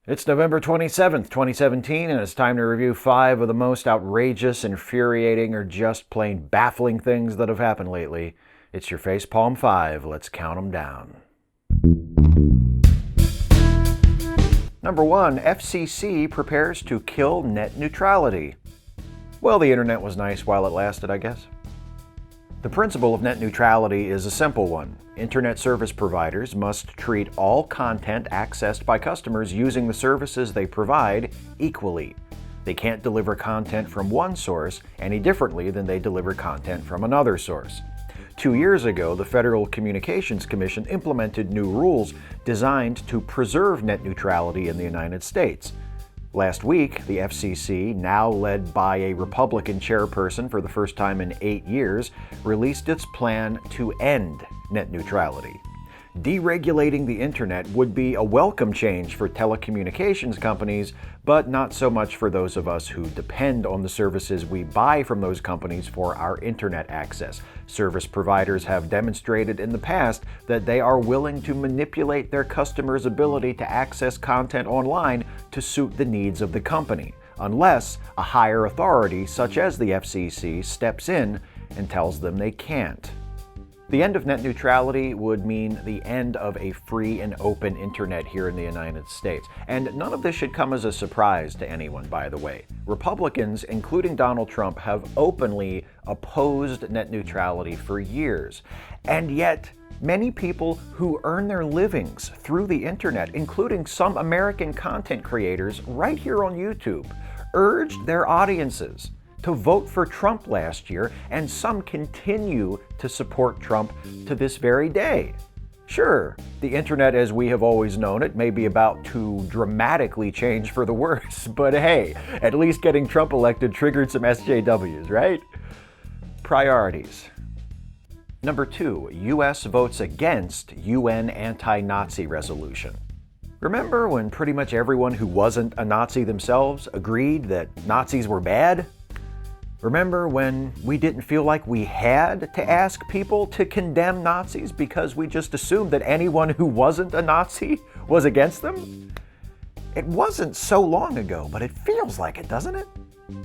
It's November 27th, 2017, and it's time to review 5 of the most outrageous, infuriating, or just plain baffling things that have happened lately. It's your Facepalm 5. Let's count them down. Number 1. FCC prepares to kill net neutrality. Well, the internet was nice while it lasted, I guess. The principle of net neutrality is a simple one. Internet service providers must treat all content accessed by customers using the services they provide equally. They can't deliver content from one source any differently than they deliver content from another source. 2 years ago, the Federal Communications Commission implemented new rules designed to preserve net neutrality in the United States. Last week, the FCC, now led by a Republican chairperson for the first time in 8 years, released its plan to end net neutrality. Deregulating the internet would be a welcome change for telecommunications companies, but not so much for those of us who depend on the services we buy from those companies for our internet access. Service providers have demonstrated in the past that they are willing to manipulate their customers' ability to access content online to suit the needs of the company, unless a higher authority, such as the FCC, steps in and tells them they can't. The end of net neutrality would mean the end of a free and open internet here in the United States. And none of this should come as a surprise to anyone, by the way. Republicans, including Donald Trump, have openly opposed net neutrality for years. And yet, many people who earn their livings through the internet, including some American content creators right here on YouTube, urged their audiences to vote for Trump last year, and some continue to support Trump to this very day. Sure, the internet as we have always known it may be about to dramatically change for the worse, but hey, at least getting Trump elected triggered some SJWs, right? Priorities. Number 2, U.S. votes against UN anti-Nazi resolution. Remember when pretty much everyone who wasn't a Nazi themselves agreed that Nazis were bad? Remember when we didn't feel like we had to ask people to condemn Nazis because we just assumed that anyone who wasn't a Nazi was against them? It wasn't so long ago, but it feels like it, doesn't it?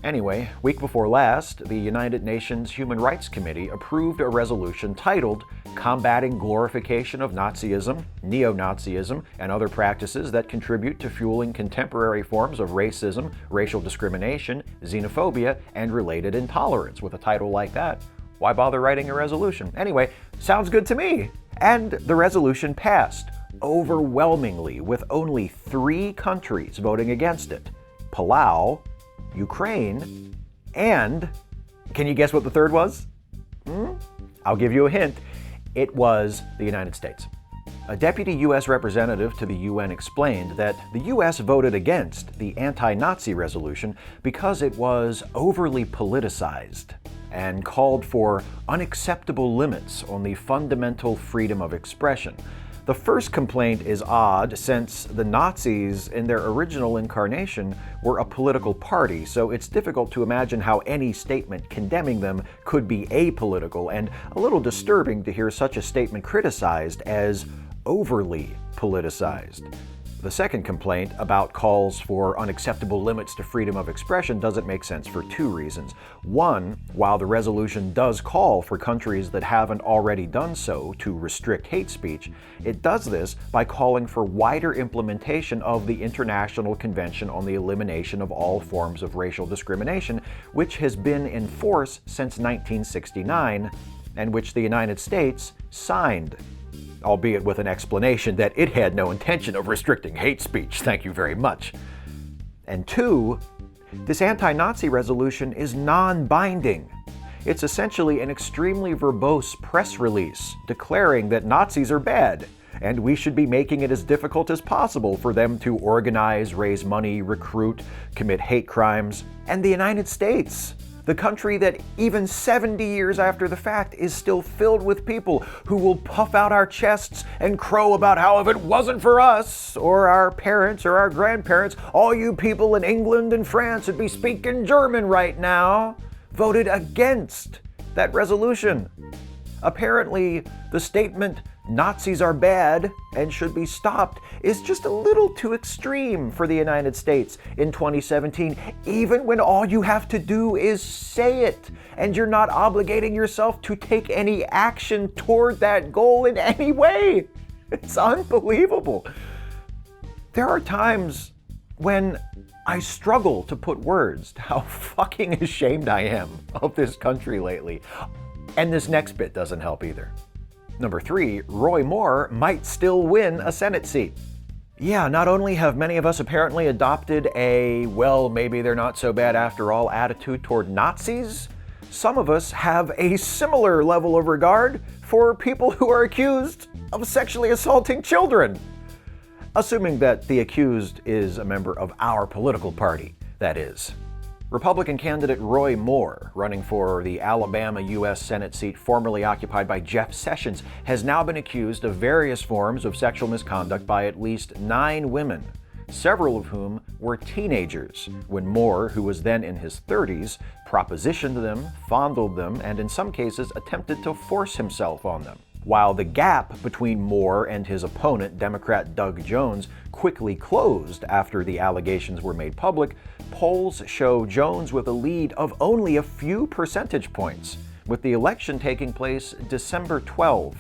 Anyway, week before last, the United Nations Human Rights Committee approved a resolution titled Combating Glorification of Nazism, Neo-Nazism, and Other Practices that Contribute to Fueling Contemporary Forms of Racism, Racial Discrimination, Xenophobia, and Related Intolerance. With a title like that, why bother writing a resolution? Anyway, sounds good to me. And the resolution passed overwhelmingly, with only 3 countries voting against it: Palau, Ukraine, and can you guess what the third was? I'll give you a hint. It was the United States. A deputy U.S. representative to the UN explained that the U.S. voted against the anti-Nazi resolution because it was overly politicized and called for unacceptable limits on the fundamental freedom of expression. The first complaint is odd, since the Nazis, in their original incarnation, were a political party, so it's difficult to imagine how any statement condemning them could be apolitical, and a little disturbing to hear such a statement criticized as overly politicized. The second complaint, about calls for unacceptable limits to freedom of expression, doesn't make sense for 2 reasons. One, while the resolution does call for countries that haven't already done so to restrict hate speech, it does this by calling for wider implementation of the International Convention on the Elimination of All Forms of Racial Discrimination, which has been in force since 1969, and which the United States signed, albeit with an explanation that it had no intention of restricting hate speech. Thank you very much. And 2, this anti-Nazi resolution is non-binding. It's essentially an extremely verbose press release declaring that Nazis are bad, and we should be making it as difficult as possible for them to organize, raise money, recruit, commit hate crimes. And the United States, the country that even 70 years after the fact is still filled with people who will puff out our chests and crow about how if it wasn't for us, or our parents or our grandparents, all you people in England and France would be speaking German right now, voted against that resolution. Apparently, the statement Nazis are bad and should be stopped is just a little too extreme for the United States in 2017, even when all you have to do is say it, and you're not obligating yourself to take any action toward that goal in any way. It's unbelievable. There are times when I struggle to put words to how fucking ashamed I am of this country lately. And this next bit doesn't help either. Number 3, Roy Moore might still win a Senate seat. Yeah, not only have many of us apparently adopted a, well, maybe they're not so bad after all attitude toward Nazis, some of us have a similar level of regard for people who are accused of sexually assaulting children. Assuming that the accused is a member of our political party, that is. Republican candidate Roy Moore, running for the Alabama U.S. Senate seat formerly occupied by Jeff Sessions, has now been accused of various forms of sexual misconduct by at least 9 women, several of whom were teenagers, when Moore, who was then in his 30s, propositioned them, fondled them, and in some cases attempted to force himself on them. While the gap between Moore and his opponent, Democrat Doug Jones, quickly closed after the allegations were made public, polls show Jones with a lead of only a few percentage points, with the election taking place December 12.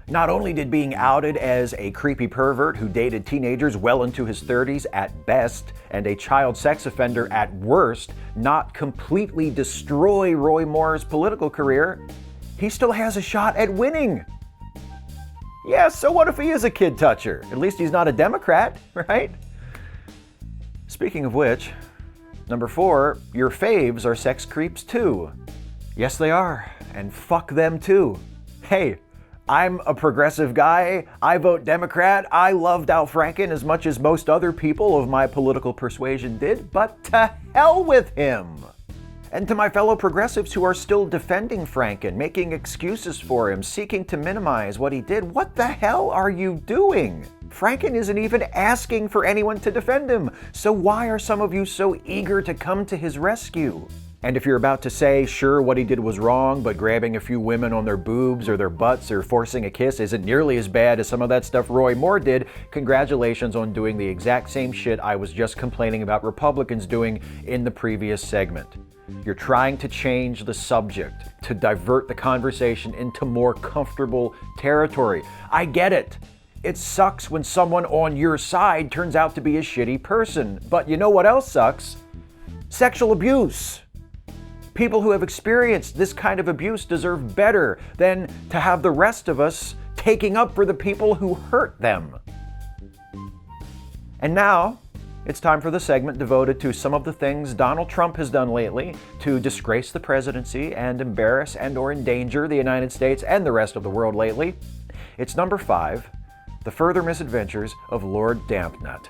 Not only did being outed as a creepy pervert who dated teenagers well into his 30s at best and a child sex offender at worst not completely destroy Roy Moore's political career, he still has a shot at winning. Yeah, so what if he is a kid toucher? At least he's not a Democrat, right? Speaking of which, number 4, your faves are sex creeps too. Yes, they are, and fuck them too. Hey, I'm a progressive guy. I vote Democrat. I loved Al Franken as much as most other people of my political persuasion did, but to hell with him. And to my fellow progressives who are still defending Franken, making excuses for him, seeking to minimize what he did, what the hell are you doing? Franken isn't even asking for anyone to defend him, so why are some of you so eager to come to his rescue? And if you're about to say, sure, what he did was wrong, but grabbing a few women on their boobs or their butts or forcing a kiss isn't nearly as bad as some of that stuff Roy Moore did, congratulations on doing the exact same shit I was just complaining about Republicans doing in the previous segment. You're trying to change the subject, to divert the conversation into more comfortable territory. I get it. It sucks when someone on your side turns out to be a shitty person. But you know what else sucks? Sexual abuse. People who have experienced this kind of abuse deserve better than to have the rest of us taking up for the people who hurt them. And now, it's time for the segment devoted to some of the things Donald Trump has done lately to disgrace the presidency and embarrass and or endanger the United States and the rest of the world lately. It's number 5, the further misadventures of Lord Dampnut.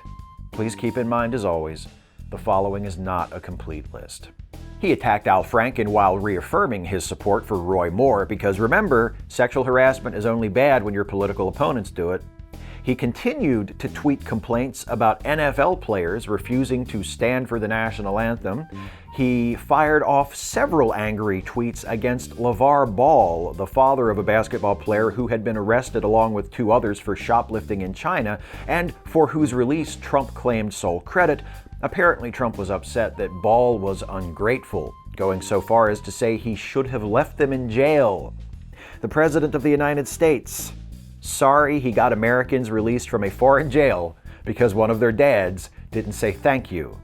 Please keep in mind, as always, the following is not a complete list. He attacked Al Franken while reaffirming his support for Roy Moore because remember, sexual harassment is only bad when your political opponents do it. He continued to tweet complaints about NFL players refusing to stand for the national anthem. He fired off several angry tweets against LeVar Ball, the father of a basketball player who had been arrested along with 2 others for shoplifting in China, and for whose release Trump claimed sole credit. Apparently, Trump was upset that Ball was ungrateful, going so far as to say he should have left them in jail. The President of the United States, sorry he got Americans released from a foreign jail because one of their dads didn't say thank you.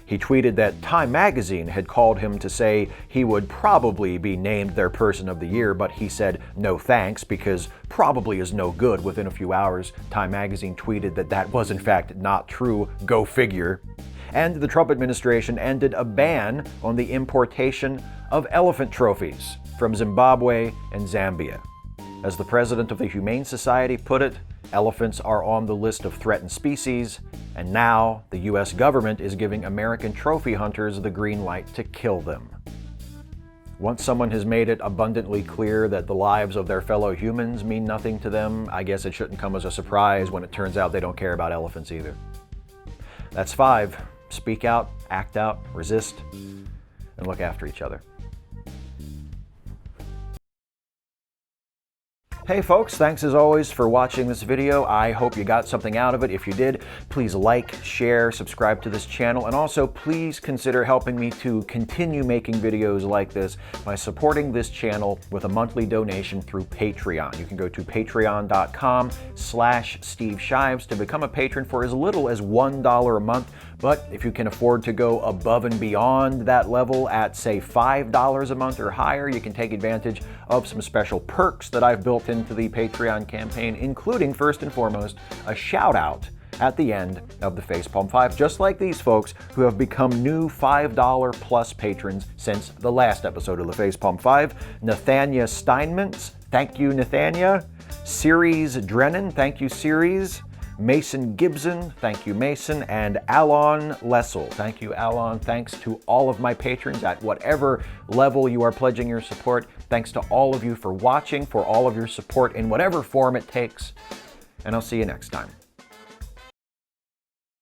He tweeted that Time magazine had called him to say he would probably be named their Person of the Year, but he said no thanks because probably is no good. Within a few hours, Time magazine tweeted that that was in fact not true, go figure. And the Trump administration ended a ban on the importation of elephant trophies from Zimbabwe and Zambia. As the president of the Humane Society put it, elephants are on the list of threatened species, and now the U.S. government is giving American trophy hunters the green light to kill them. Once someone has made it abundantly clear that the lives of their fellow humans mean nothing to them, I guess it shouldn't come as a surprise when it turns out they don't care about elephants either. That's 5. Speak out, act out, resist, and look after each other. Hey folks, thanks as always for watching this video. I hope you got something out of it. If you did, please like, share, subscribe to this channel, and also please consider helping me to continue making videos like this by supporting this channel with a monthly donation through Patreon. You can go to patreon.com/SteveShives to become a patron for as little as $1 a month. But if you can afford to go above and beyond that level at, say, $5 a month or higher, you can take advantage of some special perks that I've built into the Patreon campaign, including, first and foremost, a shout-out at the end of the Facepalm 5, just like these folks who have become new $5 plus patrons since the last episode of the Facepalm 5. Nathania Steinmetz, thank you, Nathania. Ceres Drennan, thank you, Ceres. Mason Gibson, thank you, Mason, and Alon Lessel. Thank you, Alon. Thanks to all of my patrons at whatever level you are pledging your support. Thanks to all of you for watching, for all of your support in whatever form it takes, and I'll see you next time.